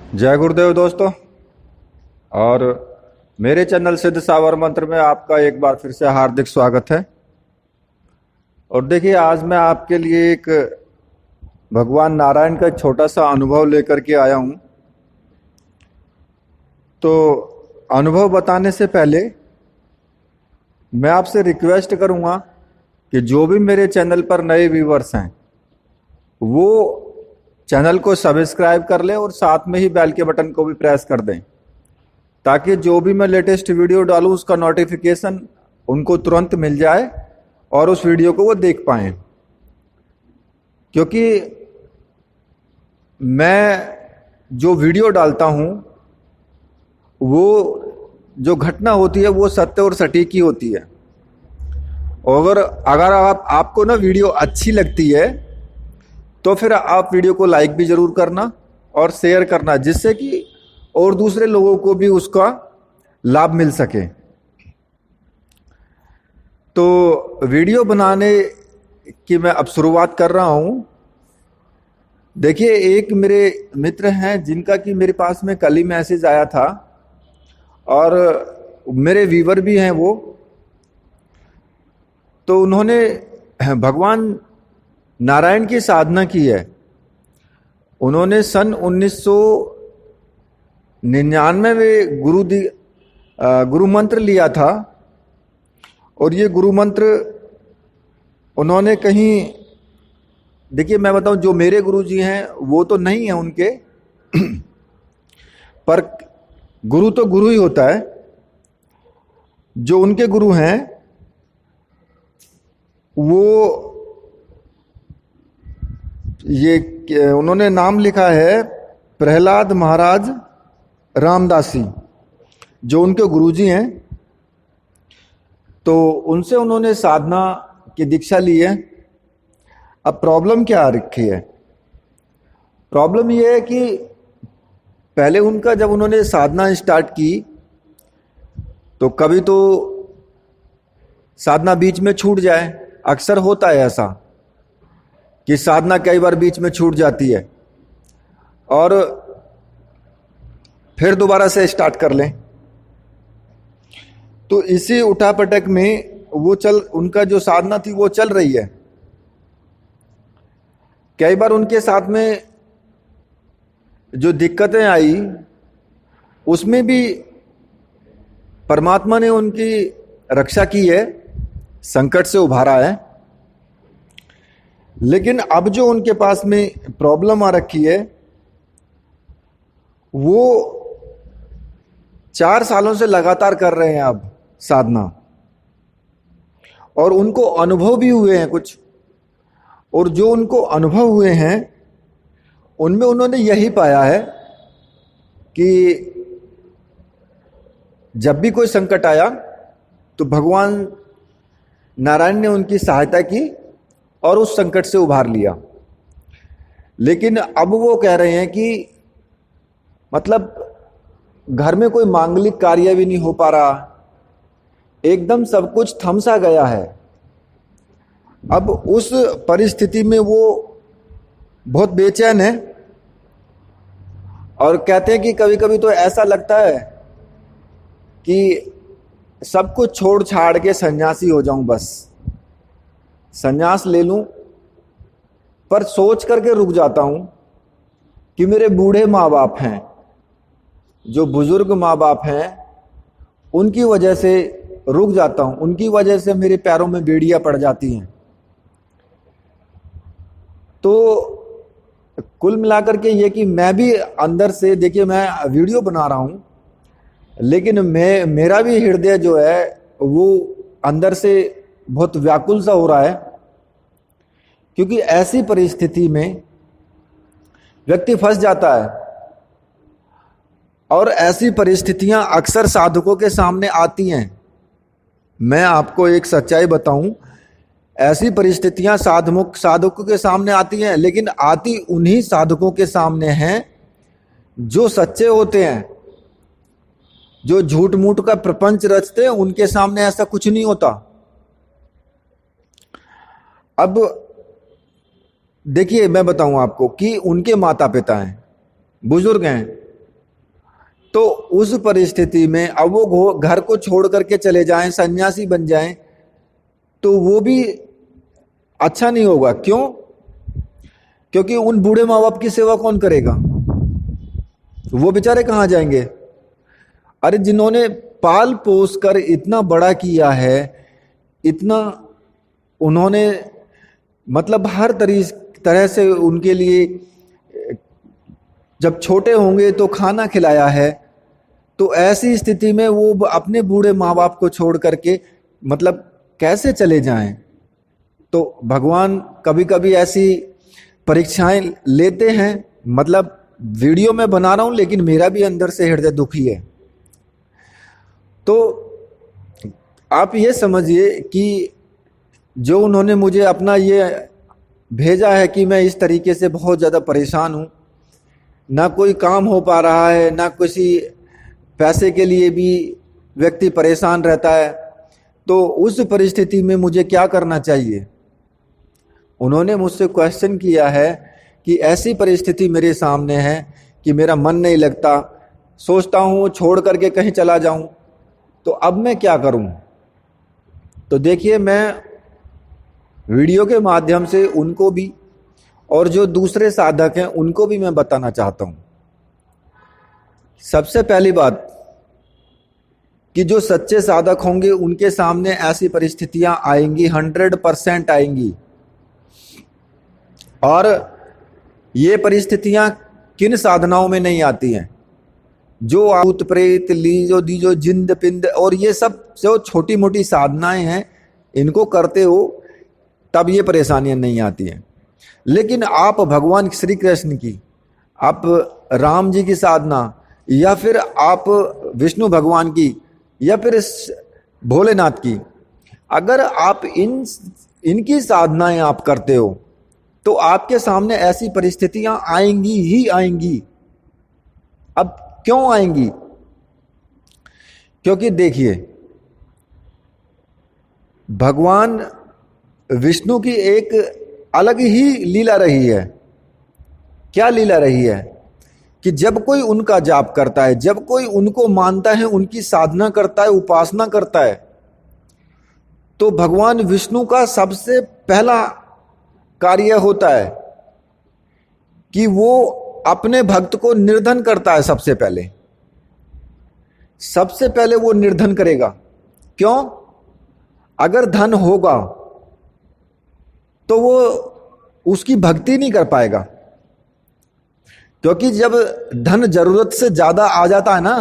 जय गुरुदेव दोस्तों। और मेरे चैनल सिद्ध सावर मंत्र में आपका एक बार फिर से हार्दिक स्वागत है। और देखिए, आज मैं आपके लिए एक भगवान नारायण का एक छोटा सा अनुभव लेकर के आया हूं। तो अनुभव बताने से पहले मैं आपसे रिक्वेस्ट करूंगा कि जो भी मेरे चैनल पर नए व्यूवर्स हैं वो चैनल को सब्सक्राइब कर लें और साथ में ही बेल के बटन को भी प्रेस कर दें, ताकि जो भी मैं लेटेस्ट वीडियो डालूं उसका नोटिफिकेशन उनको तुरंत मिल जाए और उस वीडियो को वो देख पाएं। क्योंकि मैं जो वीडियो डालता हूं वो जो घटना होती है वो सत्य और सटीक ही होती है। और अगर आपको ना वीडियो अच्छी लगती है तो फिर आप वीडियो को लाइक भी जरूर करना और शेयर करना, जिससे कि और दूसरे लोगों को भी उसका लाभ मिल सके। तो वीडियो बनाने की मैं अब शुरुआत कर रहा हूं। देखिए, एक मेरे मित्र हैं जिनका कि मेरे पास में कल ही मैसेज आया था और मेरे व्यूवर भी हैं वो। तो उन्होंने भगवान नारायण की साधना की है। उन्होंने सन 1999 में गुरु मंत्र लिया था। और ये गुरु मंत्र उन्होंने कहीं, देखिए मैं बताऊं, जो मेरे गुरु जी हैं वो तो नहीं है उनके पर गुरु तो गुरु ही होता है। जो उनके गुरु हैं वो ये उन्होंने नाम लिखा है प्रहलाद महाराज रामदासी, जो उनके गुरुजी हैं। तो उनसे उन्होंने साधना की दीक्षा ली है। अब प्रॉब्लम क्या आ रखी है? प्रॉब्लम यह है कि पहले उनका जब उन्होंने साधना स्टार्ट की तो कभी तो साधना बीच में छूट जाए। अक्सर होता है ऐसा कि साधना कई बार बीच में छूट जाती है और फिर दोबारा से स्टार्ट कर लें। तो इसी उठापटक में उनका जो साधना थी वो चल रही है। कई बार उनके साथ में जो दिक्कतें आई उसमें भी परमात्मा ने उनकी रक्षा की है, संकट से उभारा है। लेकिन अब जो उनके पास में प्रॉब्लम आ रखी है वो 4 सालों से लगातार कर रहे हैं अब साधना, और उनको अनुभव भी हुए हैं कुछ। और जो उनको अनुभव हुए हैं उनमें उन्होंने यही पाया है कि जब भी कोई संकट आया तो भगवान नारायण ने उनकी सहायता की और उस संकट से उभार लिया। लेकिन अब वो कह रहे हैं कि मतलब घर में कोई मांगलिक कार्य भी नहीं हो पा रहा, एकदम सब कुछ थम सा गया है। अब उस परिस्थिति में वो बहुत बेचैन है और कहते हैं कि कभी कभी तो ऐसा लगता है कि सब कुछ छोड़ छाड़ के सन्यासी हो जाऊं, बस सन्यास ले लूं। पर सोच करके रुक जाता हूं कि मेरे बूढ़े माँ बाप हैं, जो बुजुर्ग माँ बाप हैं, उनकी वजह से रुक जाता हूं। उनकी वजह से मेरे पैरों में बेड़ियां पड़ जाती हैं। तो कुल मिलाकर के ये कि मैं भी अंदर से, देखिए मैं वीडियो बना रहा हूं लेकिन मेरा भी हृदय जो है वो अंदर से बहुत व्याकुल सा हो रहा है। क्योंकि ऐसी परिस्थिति में व्यक्ति फंस जाता है और ऐसी परिस्थितियां अक्सर साधकों के सामने आती हैं। मैं आपको एक सच्चाई बताऊं, ऐसी परिस्थितियां साधकों के सामने आती हैं, लेकिन आती उन्हीं साधकों के सामने हैं जो सच्चे होते हैं। जो झूठ मूठ का प्रपंच रचते हैं उनके सामने ऐसा कुछ नहीं होता। अब देखिए, मैं बताऊं आपको कि उनके माता पिता हैं, बुजुर्ग हैं, तो उस परिस्थिति में अब वो घर को छोड़ करके चले जाएं, सन्यासी बन जाएं, तो वो भी अच्छा नहीं होगा। क्यों? क्योंकि उन बूढ़े माँ बाप की सेवा कौन करेगा? वो बेचारे कहाँ जाएंगे? अरे जिन्होंने पाल पोस कर इतना बड़ा किया है, इतना उन्होंने मतलब हर तरह से उनके लिए जब छोटे होंगे तो खाना खिलाया है, तो ऐसी स्थिति में वो अपने बूढ़े माँ बाप को छोड़ करके मतलब कैसे चले जाएं? तो भगवान कभी कभी ऐसी परीक्षाएं लेते हैं। मतलब वीडियो में बना रहा हूं, लेकिन मेरा भी अंदर से हृदय दुखी है। तो आप ये समझिए कि जो उन्होंने मुझे अपना ये भेजा है कि मैं इस तरीके से बहुत ज़्यादा परेशान हूँ, ना कोई काम हो पा रहा है, ना किसी पैसे के लिए भी व्यक्ति परेशान रहता है, तो उस परिस्थिति में मुझे क्या करना चाहिए? उन्होंने मुझसे क्वेश्चन किया है कि ऐसी परिस्थिति मेरे सामने है कि मेरा मन नहीं लगता, सोचता हूँ छोड़ करके कहीं चला जाऊं, तो अब मैं क्या करूं? तो देखिए, मैं वीडियो के माध्यम से उनको भी और जो दूसरे साधक हैं उनको भी मैं बताना चाहता हूं। सबसे पहली बात कि जो सच्चे साधक होंगे उनके सामने ऐसी परिस्थितियां आएंगी, 100% आएंगी। और ये परिस्थितियां किन साधनाओं में नहीं आती हैं? जो भूत प्रेत लीजो दीजो जिंद पिंद और ये सब जो छोटी मोटी साधनाएं हैं, इनको करते हो तब ये परेशानियां नहीं आती हैं। लेकिन आप भगवान श्री कृष्ण की, आप राम जी की साधना, या फिर आप विष्णु भगवान की, या फिर भोलेनाथ की, अगर आप इनकी साधनाएं आप करते हो तो आपके सामने ऐसी परिस्थितियां आएंगी ही आएंगी। अब क्यों आएंगी? क्योंकि देखिए, भगवान विष्णु की एक अलग ही लीला रही है। क्या लीला रही है? कि जब कोई उनका जाप करता है, जब कोई उनको मानता है, उनकी साधना करता है, उपासना करता है, तो भगवान विष्णु का सबसे पहला कार्य होता है कि वो अपने भक्त को निर्धन करता है। सबसे पहले वो निर्धन करेगा। क्यों? अगर धन होगा तो वो उसकी भक्ति नहीं कर पाएगा, क्योंकि जब धन जरूरत से ज्यादा आ जाता है ना,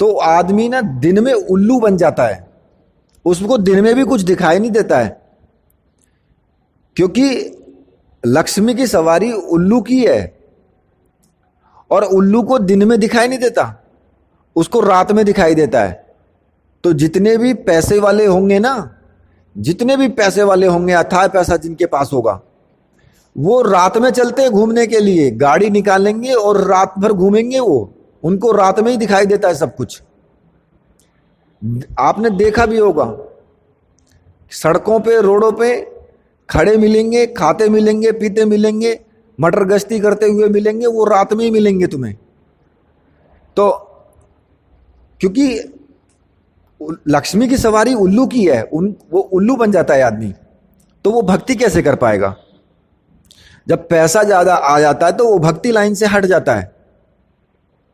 तो आदमी ना दिन में उल्लू बन जाता है, उसको दिन में भी कुछ दिखाई नहीं देता है। क्योंकि लक्ष्मी की सवारी उल्लू की है, और उल्लू को दिन में दिखाई नहीं देता, उसको रात में दिखाई देता है। तो जितने भी पैसे वाले होंगे ना, जितने भी पैसे वाले होंगे, अथाह पैसा जिनके पास होगा, वो रात में चलते हैं घूमने के लिए, गाड़ी निकालेंगे और रात भर घूमेंगे। वो उनको रात में ही दिखाई देता है सब कुछ। आपने देखा भी होगा, सड़कों पे, रोडों पे खड़े मिलेंगे, खाते मिलेंगे, पीते मिलेंगे, मटर गश्ती करते हुए मिलेंगे, वो रात में ही मिलेंगे तुम्हें। तो क्योंकि लक्ष्मी की सवारी उल्लू की है, वो उल्लू बन जाता है आदमी, तो वो भक्ति कैसे कर पाएगा? जब पैसा ज्यादा आ जाता है तो वो भक्ति लाइन से हट जाता है।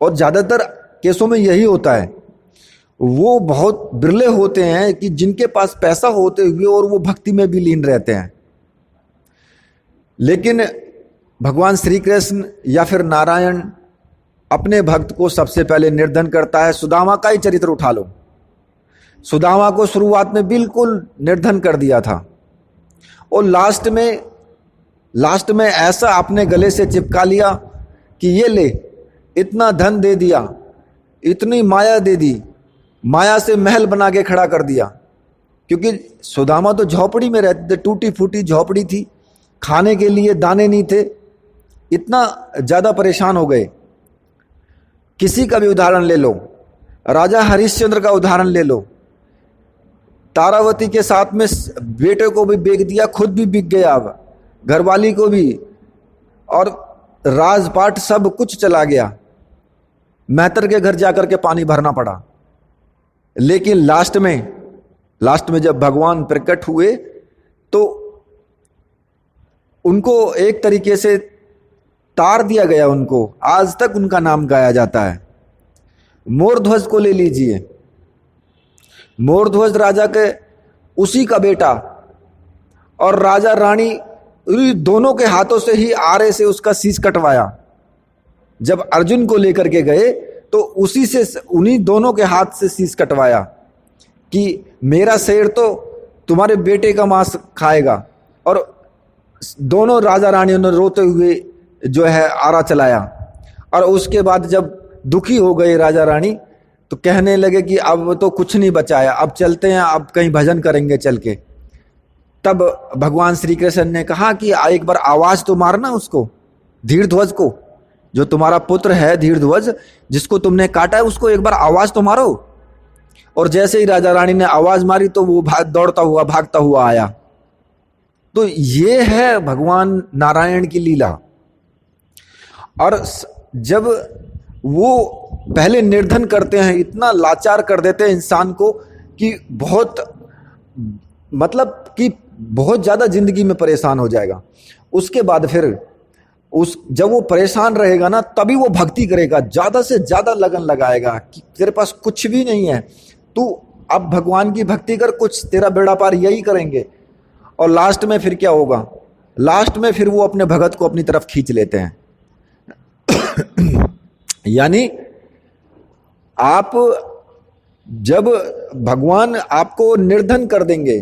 और ज्यादातर केसों में यही होता है। वो बहुत बिरले होते हैं कि जिनके पास पैसा होते हुए और वो भक्ति में भी लीन रहते हैं। लेकिन भगवान श्री कृष्ण या फिर नारायण अपने भक्त को सबसे पहले निर्धन करता है। सुदामा का ही चरित्र उठा लो, सुदामा को शुरुआत में बिल्कुल निर्धन कर दिया था, और लास्ट में ऐसा अपने गले से चिपका लिया कि ये ले, इतना धन दे दिया, इतनी माया दे दी, माया से महल बना के खड़ा कर दिया। क्योंकि सुदामा तो झोपड़ी में रहते थे, टूटी फूटी झोपड़ी थी, खाने के लिए दाने नहीं थे, इतना ज्यादा परेशान हो गए। किसी का भी उदाहरण ले लो, राजा हरिश्चंद्र का उदाहरण ले लो, तारावती के साथ में बेटे को भी बेच दिया, खुद भी बिक गया, अब घरवाली को भी, और राजपाट सब कुछ चला गया। मेहतर के घर जाकर के पानी भरना पड़ा। लेकिन लास्ट में जब भगवान प्रकट हुए तो उनको एक तरीके से तार दिया गया। उनको आज तक उनका नाम गाया जाता है। मोरध्वज को ले लीजिए, मोरध्वज राजा के उसी का बेटा, और राजा रानी दोनों के हाथों से ही आरे से उसका शीश कटवाया। जब अर्जुन को लेकर के गए तो उन्हीं दोनों के हाथ से शीश कटवाया कि मेरा शेर तो तुम्हारे बेटे का मांस खाएगा। और दोनों राजा रानियों ने रोते हुए जो है आरा चलाया। और उसके बाद जब दुखी हो गए राजा रानी तो कहने लगे कि अब तो कुछ नहीं बचाया, अब चलते हैं, अब कहीं भजन करेंगे चल के। तब भगवान श्री कृष्ण ने कहा कि एक बार आवाज तो मारना उसको, धीरध्वज को, जो तुम्हारा पुत्र है धीरध्वज, जिसको तुमने काटा है, उसको एक बार आवाज तो मारो। और जैसे ही राजा रानी ने आवाज मारी तो वो दौड़ता हुआ भागता हुआ आया। तो ये है भगवान नारायण की लीला। और जब वो पहले निर्धन करते हैं, इतना लाचार कर देते हैं इंसान को कि बहुत ज्यादा जिंदगी में परेशान हो जाएगा। उसके बाद फिर जब वो परेशान रहेगा ना, तभी वो भक्ति करेगा, ज्यादा से ज्यादा लगन लगाएगा कि तेरे पास कुछ भी नहीं है, तू अब भगवान की भक्ति कर, कुछ तेरा बेड़ा पार यही करेंगे। और लास्ट में फिर क्या होगा? लास्ट में फिर वो अपने भगत को अपनी तरफ खींच लेते हैं। यानी आप जब भगवान आपको निर्धन कर देंगे,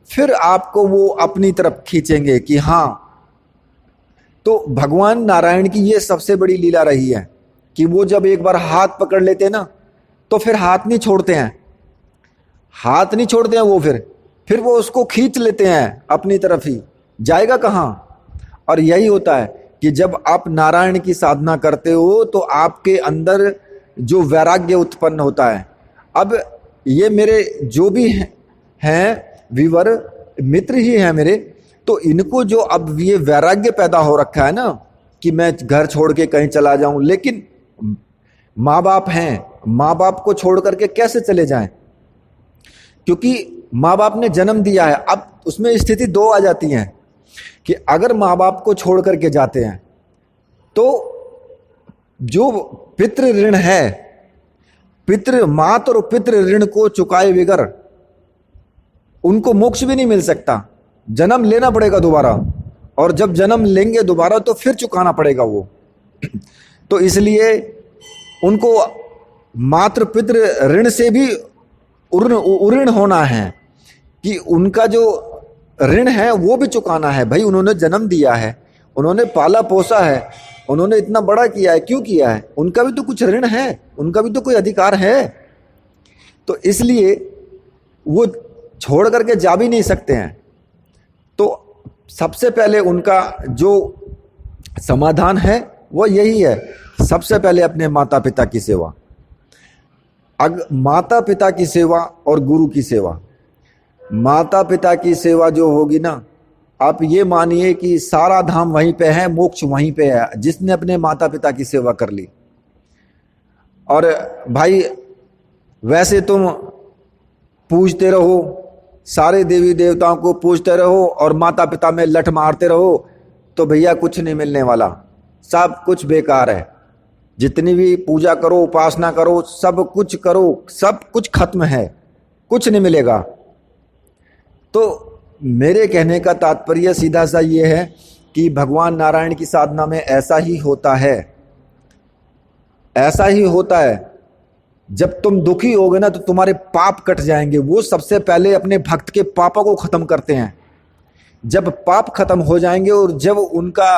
फिर आपको वो अपनी तरफ खींचेंगे कि हाँ। तो भगवान नारायण की ये सबसे बड़ी लीला रही है कि वो जब एक बार हाथ पकड़ लेते हैं ना, तो फिर हाथ नहीं छोड़ते हैं, हाथ नहीं छोड़ते हैं वो, फिर वो उसको खींच लेते हैं अपनी तरफ ही। जाएगा कहाँ? और यही होता है कि जब आप नारायण की साधना करते हो तो आपके अंदर जो वैराग्य उत्पन्न होता है। अब ये मेरे जो भी हैं वीवर मित्र ही हैं मेरे, तो इनको जो अब ये वैराग्य पैदा हो रखा है ना कि मैं घर छोड़ के कहीं चला जाऊं, लेकिन माँ बाप हैं, माँ बाप को छोड़ करके कैसे चले जाएं? क्योंकि माँ बाप ने जन्म दिया है। अब उसमें स्थिति दो आ जाती हैं कि अगर माँ बाप को छोड़ करके जाते हैं तो जो पितृ ऋण है, मातृ और पितृ ऋण को चुकाए बगैर उनको मोक्ष भी नहीं मिल सकता, जन्म लेना पड़ेगा दोबारा, और जब जन्म लेंगे दोबारा तो फिर चुकाना पड़ेगा वो। तो इसलिए उनको मातृ पितृ ऋण से भी उऋण होना है कि उनका जो ऋण है वो भी चुकाना है। भाई उन्होंने जन्म दिया है, उन्होंने पाला पोसा है, उन्होंने इतना बड़ा किया है, क्यों किया है? उनका भी तो कुछ ऋण है, उनका भी तो कोई अधिकार है। तो इसलिए वो छोड़ करके जा भी नहीं सकते हैं। तो सबसे पहले उनका जो समाधान है वो यही है, सबसे पहले अपने माता पिता की सेवा। माता पिता की सेवा और गुरु की सेवा। माता पिता की सेवा जो होगी ना, आप ये मानिए कि सारा धाम वहीं पे है, मोक्ष वहीं पे है, जिसने अपने माता पिता की सेवा कर ली। और भाई वैसे तुम पूजते रहो, सारे देवी देवताओं को पूजते रहो और माता पिता में लठ मारते रहो, तो भैया कुछ नहीं मिलने वाला, सब कुछ बेकार है। जितनी भी पूजा करो, उपासना करो, सब कुछ करो, सब कुछ खत्म है, कुछ नहीं मिलेगा। तो मेरे कहने का तात्पर्य सीधा सा ये है कि भगवान नारायण की साधना में ऐसा ही होता है, ऐसा ही होता है। जब तुम दुखी होगे ना तो तुम्हारे पाप कट जाएंगे। वो सबसे पहले अपने भक्त के पापों को खत्म करते हैं। जब पाप खत्म हो जाएंगे और जब उनका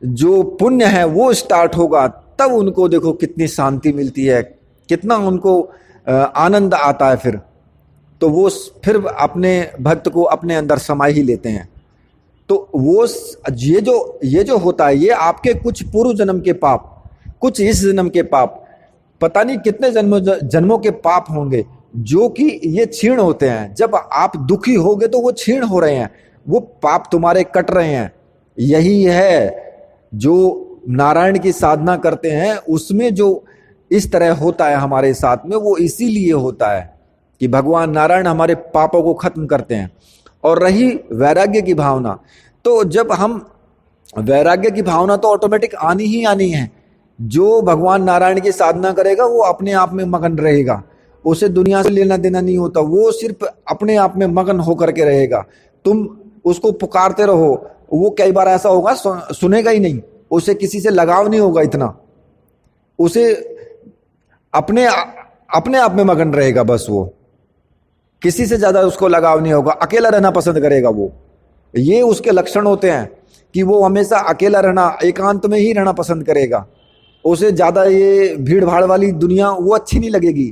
जो पुण्य है वो स्टार्ट होगा, तब उनको देखो कितनी शांति मिलती है, कितना उनको आनंद आता है। फिर वो फिर अपने भक्त को अपने अंदर समाये ही लेते हैं। तो वो ये जो होता है, ये आपके कुछ पूर्व जन्म के पाप, कुछ इस जन्म के पाप, पता नहीं कितने जन्मों के पाप होंगे जो कि ये क्षीण होते हैं। जब आप दुखी होगे तो वो क्षीण हो रहे हैं, वो पाप तुम्हारे कट रहे हैं। यही है जो नारायण की साधना करते हैं उसमें जो इस तरह होता है हमारे साथ में, वो इसीलिए होता है कि भगवान नारायण हमारे पापों को खत्म करते हैं। और रही वैराग्य की भावना, तो जब हम वैराग्य की भावना तो ऑटोमेटिक आनी ही आनी है। जो भगवान नारायण की साधना करेगा वो अपने आप में मगन रहेगा, उसे दुनिया से लेना देना नहीं होता, वो सिर्फ अपने आप में मगन होकर के रहेगा। तुम उसको पुकारते रहो, वो कई बार ऐसा होगा सुनेगा ही नहीं, उसे किसी से लगाव नहीं होगा इतना, उसे अपने अपने आप में मगन रहेगा, बस वो किसी से ज्यादा उसको लगाव नहीं होगा, अकेला रहना पसंद करेगा वो। ये उसके लक्षण होते हैं कि वो हमेशा अकेला रहना, एकांत में ही रहना पसंद करेगा, उसे ज्यादा ये भीड़ भाड़ वाली दुनिया वो अच्छी नहीं लगेगी।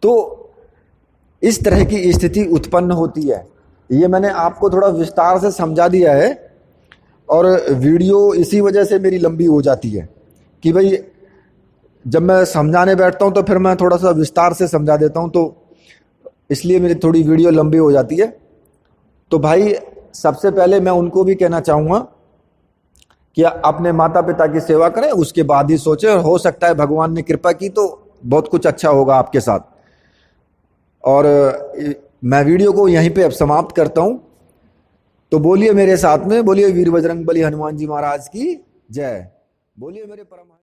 तो इस तरह की स्थिति उत्पन्न होती है। ये मैंने आपको थोड़ा विस्तार से समझा दिया है, और वीडियो इसी वजह से मेरी लंबी हो जाती है कि भाई जब मैं समझाने बैठता हूँ तो फिर मैं थोड़ा सा विस्तार से समझा देता हूँ, तो इसलिए मेरी थोड़ी वीडियो लंबी हो जाती है। तो भाई सबसे पहले मैं उनको भी कहना चाहूँगा कि अपने माता पिता की सेवा करें, उसके बाद ही सोचें, और हो सकता है भगवान ने कृपा की तो बहुत कुछ अच्छा होगा आपके साथ। और मैं वीडियो को यहीं पे अब समाप्त करता हूँ। तो बोलिए मेरे साथ में, बोलिए वीर बजरंग बली हनुमान जी महाराज की जय, बोलिए मेरे परम